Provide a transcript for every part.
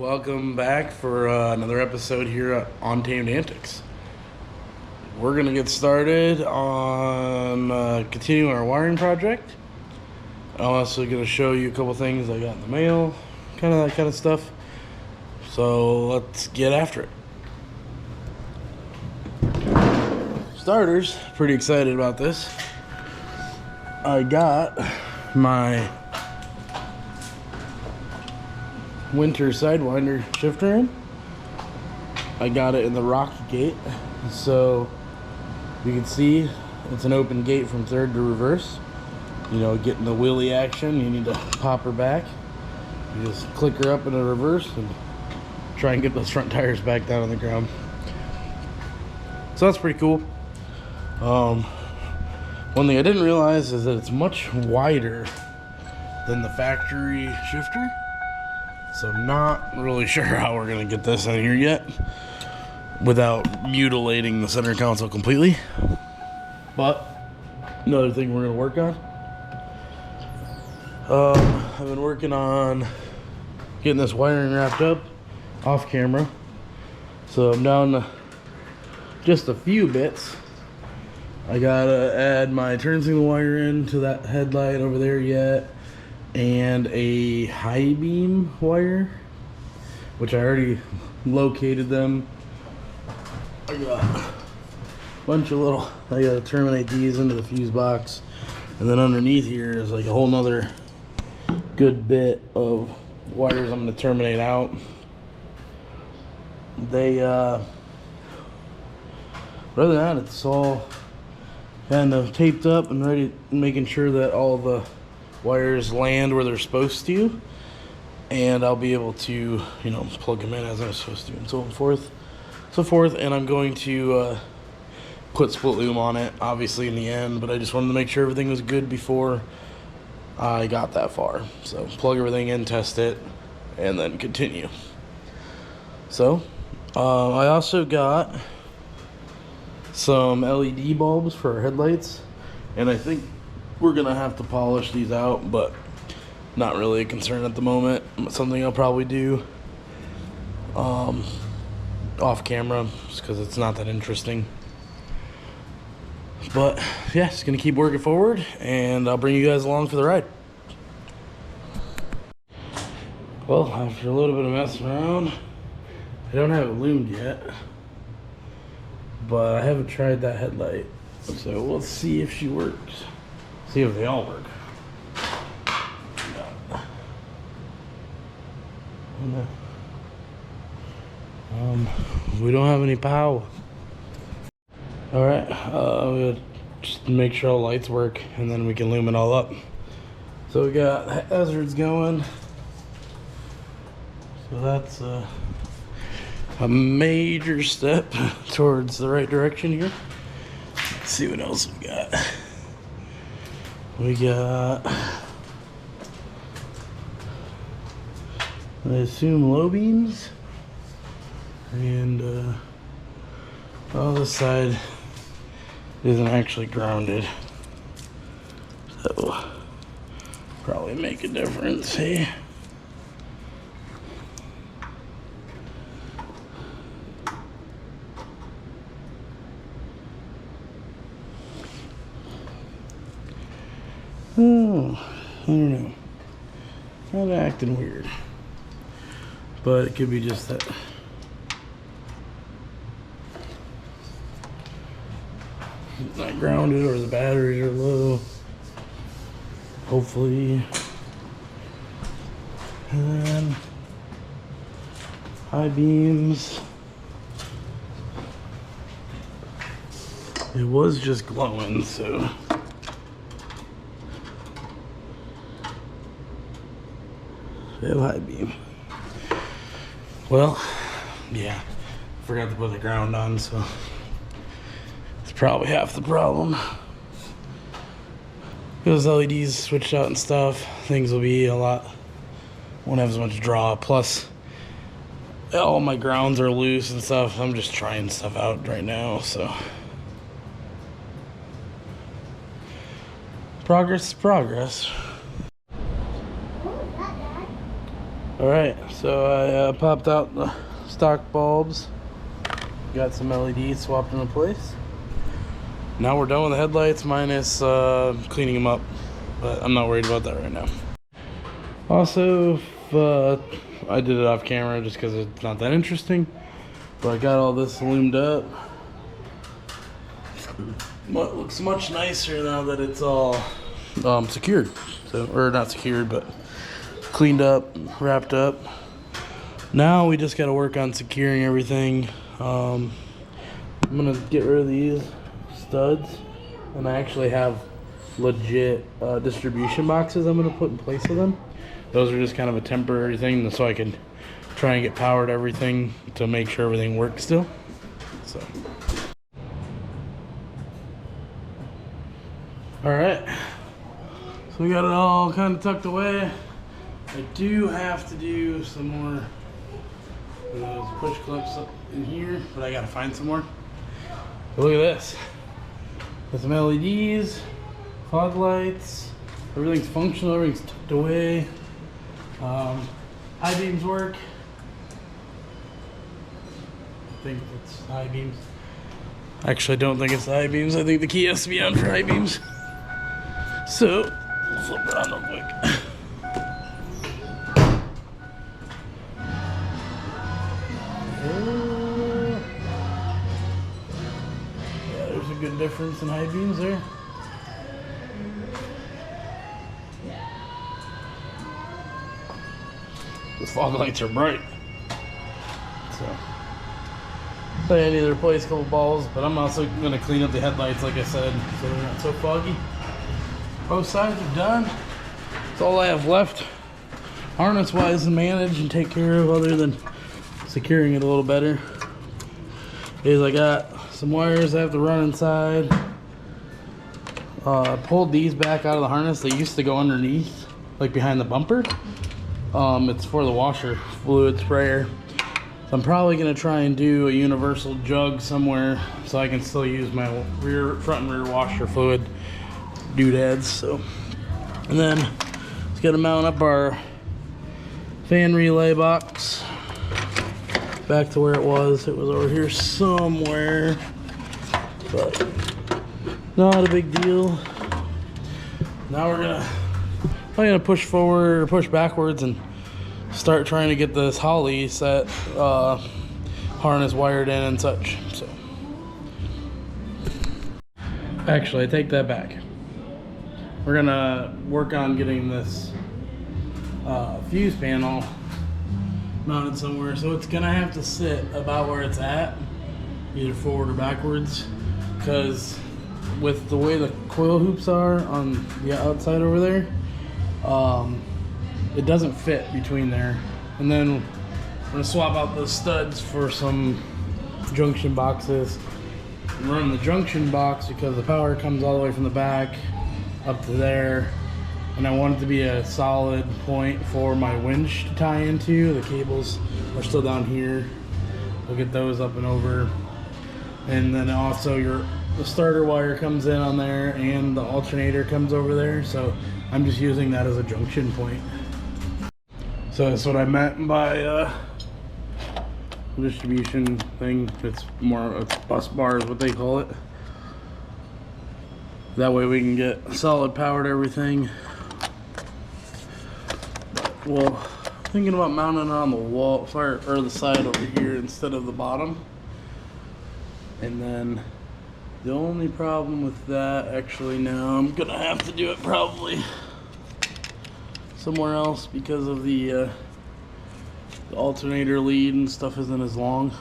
welcome back for another episode here on Tamed Antics. We're going to get started on continuing our wiring project. I'm also going to show you a couple things I got in the mail, that kind of stuff. So let's get after it. Starters, pretty excited about this. I got my winter sidewinder shifter in. I got it in the rock gate, so you can see it's an open gate from third to reverse. You know, getting the wheelie action, you need to pop her back. You just click her up in a reverse and try and get those front tires back down on the ground. So that's pretty cool. One thing I didn't realize is that it's much wider than the factory shifter. So I'm not really sure how we're going to get this in here yet without mutilating the center console completely. But another thing we're going to work on. I've been working on getting this wiring wrapped up off camera. So I'm down to just a few bits. I gotta add my turn signal wire into that headlight over there yet, and a high beam wire, which I already located them. I got a bunch of little, I gotta terminate these into the fuse box, and then underneath here is like a whole nother good bit of wires I'm gonna terminate out. Other than that, it's all kind of taped up and ready, making sure that all the wires land where they're supposed to, and I'll be able to, you know, plug them in as I'm supposed to, and so forth. And I'm going to put split loom on it, obviously, in the end, but I just wanted to make sure everything was good before I got that far. So plug everything in, test it, and then continue. So I also got some LED bulbs for our headlights, and I think we're gonna have to polish these out, but not really a concern at the moment. Something I'll probably do off camera, just because it's not that interesting. But yeah, just gonna keep working forward, and I'll bring you guys along for the ride. Well, after a little bit of messing around, I don't have it loomed yet, but I haven't tried that headlight, so we'll see if she works. See if they all work. We don't have any power. Alright, we'll just make sure all the lights work, and then we can loom it all up. So we got hazards going. So that's a major step towards the right direction here. Let's see what else we got. We got, I assume, low beams, and this side isn't actually grounded, so probably make a difference. Hey. Oh, I don't know. Kind of acting weird. But it could be just that. It's not grounded, or the batteries are low. Hopefully. And then high beams. It was just glowing, so. High beam. Well, yeah, forgot to put the ground on, so it's probably half the problem. Those LEDs switched out and stuff, things will be won't have as much draw. Plus, all my grounds are loose and stuff. I'm just trying stuff out right now, so progress is progress. What was that, Dad? Alright, so I popped out the stock bulbs, got some LEDs swapped into place. Now we're done with the headlights minus cleaning them up, but I'm not worried about that right now. Also, I did it off camera just because it's not that interesting, but I got all this loomed up. It looks much nicer now that it's all secured, or not secured, but cleaned up, wrapped up. Now we just got to work on securing everything. I'm gonna get rid of these studs, and I actually have legit distribution boxes I'm gonna put in place of them. Those are just kind of a temporary thing so I can try and get powered everything to make sure everything works still. So all right, so we got it all kind of tucked away. I do have to do some more of those push clips up in here, but I gotta find some more. But look at this. Got some LEDs, fog lights, everything's functional, everything's tucked away. High beams work. I think it's high beams. Actually, I don't think it's the high beams. I think the key has to be on for high beams. So, flip it on real quick. Yeah, there's a good difference in high beams there. The fog lights are bright. So I need to replace a couple balls, but I'm also going to clean up the headlights like I said, so they're not so foggy. Both sides are done. That's all I have left, harness wise, to manage and take care of, other than securing it a little better. Is I got some wires I have to run inside. Pulled these back out of the harness. They used to go underneath, like behind the bumper. It's for the washer fluid sprayer. So I'm probably gonna try and do a universal jug somewhere so I can still use my front and rear washer fluid doodads. So, and then let's get to mount up our fan relay box back to where it was. It was over here somewhere, but not a big deal. Now we're gonna push forward or push backwards and start trying to get this Holly set harness wired in and such. So actually, I take that back. We're gonna work on getting this fuse panel mounted somewhere, so it's gonna have to sit about where it's at, either forward or backwards, because with the way the coil hoops are on the outside over there, it doesn't fit between there. And then I'm gonna swap out those studs for some junction boxes and run the junction box, because the power comes all the way from the back up to there, and I want it to be a solid point for my winch to tie into. The cables are still down here. We'll get those up and over, and then also the starter wire comes in on there, and the alternator comes over there, so I'm just using that as a junction point. So that's what I meant by distribution thing. It's more a bus bar is what they call it. That way we can get solid power to everything. Well, thinking about mounting it on the wall or the side over here instead of the bottom. And then the only problem with that, actually, now I'm gonna have to do it probably somewhere else, because of the alternator lead and stuff isn't as long,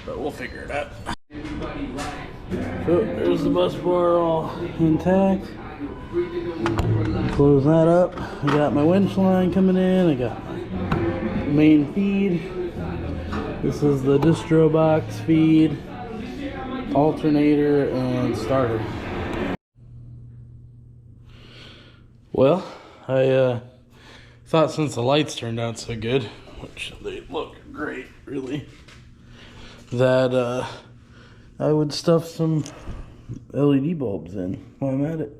but we'll figure it out. So there's the bus bar all intact. Close that up. I got my winch line coming in. I got my main feed. This is the distro box feed, alternator, and starter. Well, I thought, since the lights turned out so good, which they look great really, that I would stuff some LED bulbs in while I'm at it.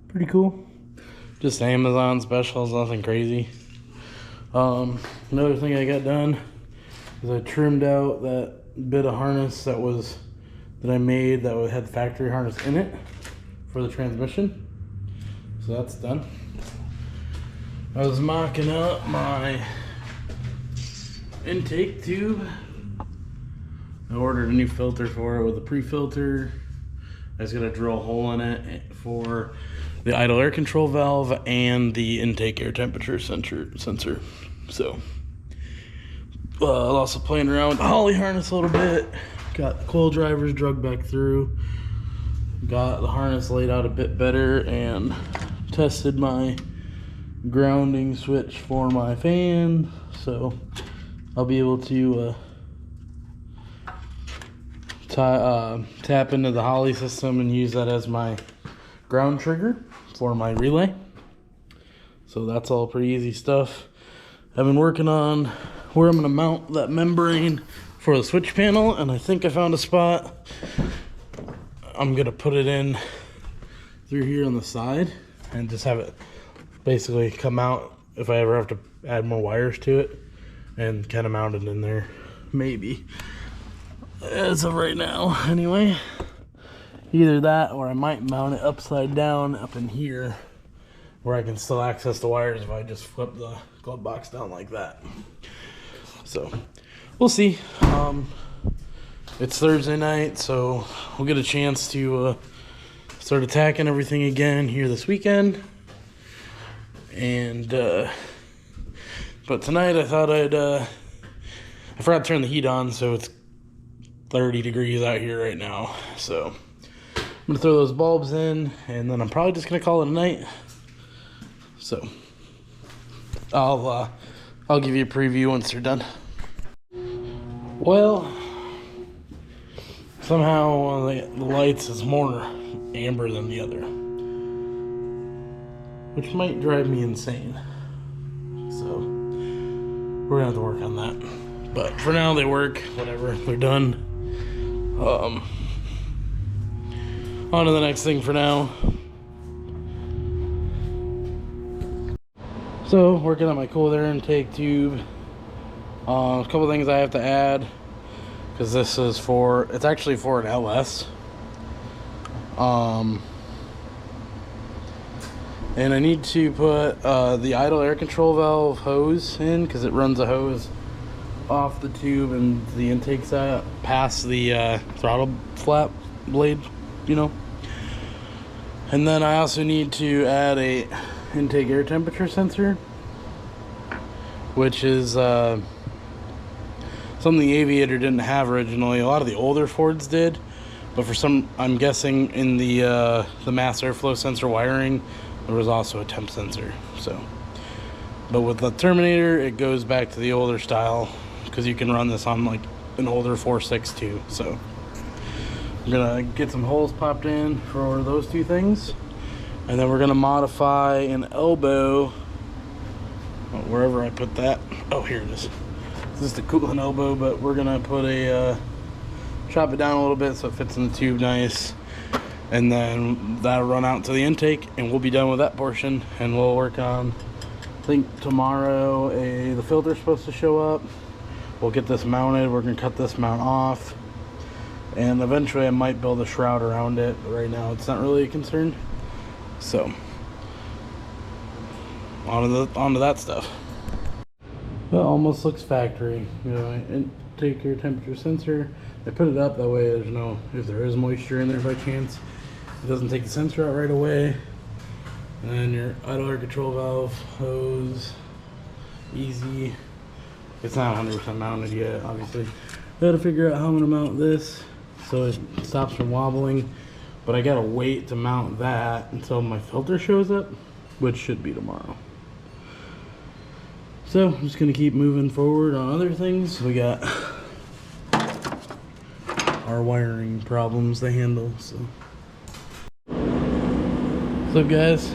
Pretty cool. Just Amazon specials, nothing crazy. Another thing I got done is I trimmed out that bit of harness that I made that had the factory harness in it for the transmission. So that's done. I was mocking up my intake tube. I ordered a new filter for it with a pre-filter. I was gonna drill a hole in it for the idle air control valve and the intake air temperature sensor. So, also playing around with the Holly harness a little bit. Got the coil drivers drug back through. Got the harness laid out a bit better and tested my grounding switch for my fan. So I'll be able to tap into the Holly system and use that as my ground trigger for my relay. So that's all pretty easy stuff. I've been working on where I'm going to mount that membrane for the switch panel, and I think I found a spot. I'm going to put it in through here on the side and just have it basically come out if I ever have to add more wires to it, and kind of mount it in there, maybe. As of right now, anyway. Either that, or I might mount it upside down up in here, where I can still access the wires if I just flip the glove box down like that. So, we'll see. It's Thursday night, so we'll get a chance to start attacking everything again here this weekend. And, but tonight I thought I forgot to turn the heat on, so it's 30 degrees out here right now. So I'm gonna throw those bulbs in, and then I'm probably just gonna call it a night. So I'll give you a preview once they're done. Well, somehow one of the lights is more amber than the other, which might drive me insane. So we're gonna have to work on that. But for now they work, whatever, they're done. On to the next thing for now. So, working on my cool air intake tube. A couple things I have to add, because this is it's actually for an LS. And I need to put the idle air control valve hose in, because it runs a hose off the tube and the intake's past the throttle flap blade, you know. And then I also need to add a intake air temperature sensor, which is something the Aviator didn't have originally. A lot of the older Fords did, but for some, I'm guessing in the mass airflow sensor wiring, there was also a temp sensor. So, but with the Terminator, it goes back to the older style, because you can run this on like an older 4.6 too. So I'm gonna get some holes popped in for those two things, and then we're gonna modify an elbow wherever I put that. Oh, here it is. This is the coolant elbow, but we're gonna put chop it down a little bit so it fits in the tube nice, and then that'll run out to the intake, and we'll be done with that portion. And we'll work on, I think tomorrow the filter's supposed to show up. We'll get this mounted. We're gonna cut this mount off, and eventually I might build a shroud around it, but right now it's not really a concern. So on to that stuff. Well, almost looks factory. You know, intake air temperature sensor. I put it up that way there's no, if there is moisture in there by chance, it doesn't take the sensor out right away. And then your idle air control valve hose, easy. It's not 100% mounted yet, obviously. I gotta figure out how I'm gonna mount this so it stops from wobbling, but I gotta wait to mount that until my filter shows up, which should be tomorrow. So I'm just gonna keep moving forward on other things. We got our wiring problems to handle. So what's up, guys?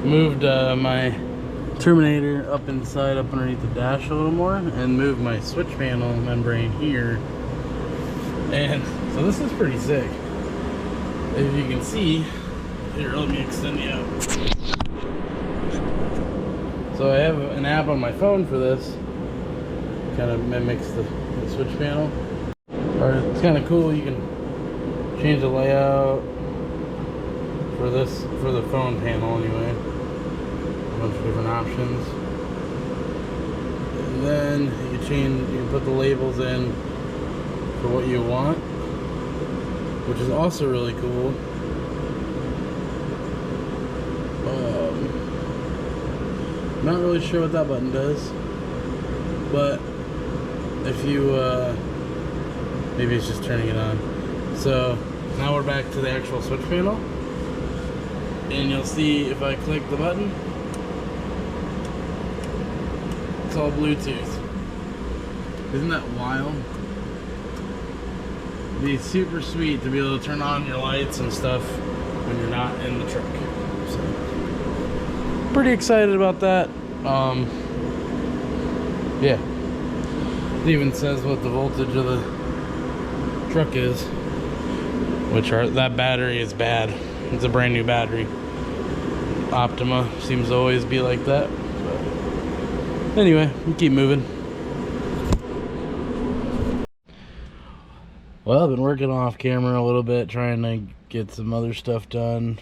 Moved my Terminator up inside, up underneath the dash a little more, and moved my switch panel membrane here. And so this is pretty sick. As you can see, Here, let me extend you out. So I have an app on my phone for this. Kind of mimics the switch panel. It's kind of cool. You can change the layout for the phone panel anyway. A bunch of different options. And then you can put the labels in for what you want, which is also really cool. I'm not really sure what that button does, but if you maybe it's just turning it on. So now we're back to the actual switch panel, and you'll see if I click the button, it's all Bluetooth. Isn't that wild? It'd be super sweet to be able to turn on your lights and stuff when you're not in the truck. So, pretty excited about that. Yeah. It even says what the voltage of the truck is, that battery is bad. It's a brand new battery. Optima seems to always be like that. But anyway, we keep moving. Well, I've been working off camera a little bit, trying to get some other stuff done.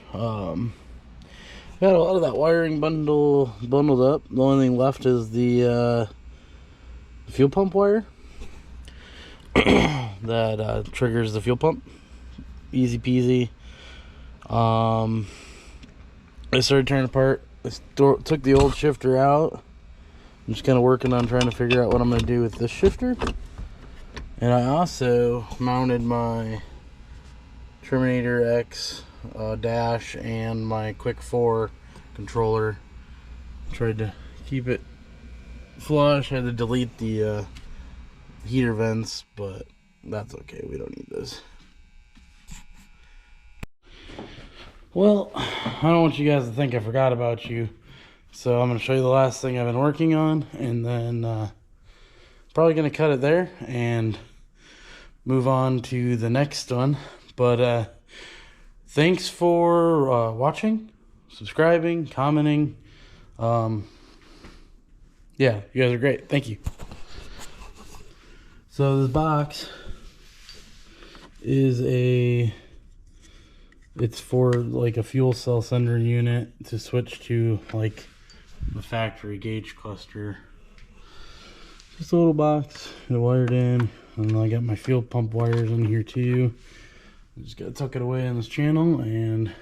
Got a lot of that wiring bundled up. The only thing left is the fuel pump wire that triggers the fuel pump. Easy peasy. I started tearing apart. I took the old shifter out. I'm just kind of working on trying to figure out what I'm going to do with this shifter. And I also mounted my Terminator X dash and my Quick 4 controller. Tried to keep it flush. I had to delete the heater vents, but that's okay. We don't need those. Well, I don't want you guys to think I forgot about you, so I'm going to show you the last thing I've been working on, and then probably going to cut it there and move on to the next one. But thanks for watching, subscribing, commenting. Yeah, you guys are great. Thank you. So this box is it's for like a fuel cell sender unit to switch to like the factory gauge cluster. Just a little box, got it wired in, and I got my fuel pump wires in here too. Just gotta tuck it away in this channel, and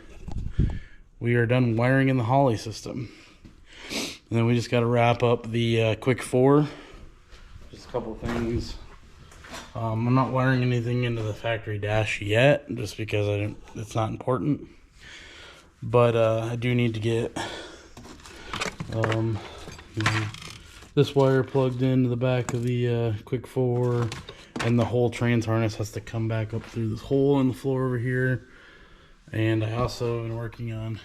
we are done wiring in the Holly system. And then we just gotta wrap up the Quick 4. Just a couple things. I'm not wiring anything into the factory dash yet, just because it's not important. But I do need to get this wire plugged into the back of the Quick 4, and the whole trans harness has to come back up through this hole in the floor over here. And I also have been working on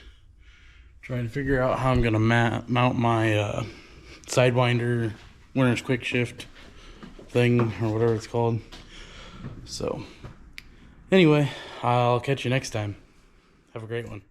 trying to figure out how I'm going to mount my Sidewinder winner's quick shift thing, or whatever it's called. So anyway, I'll catch you next time. Have a great one.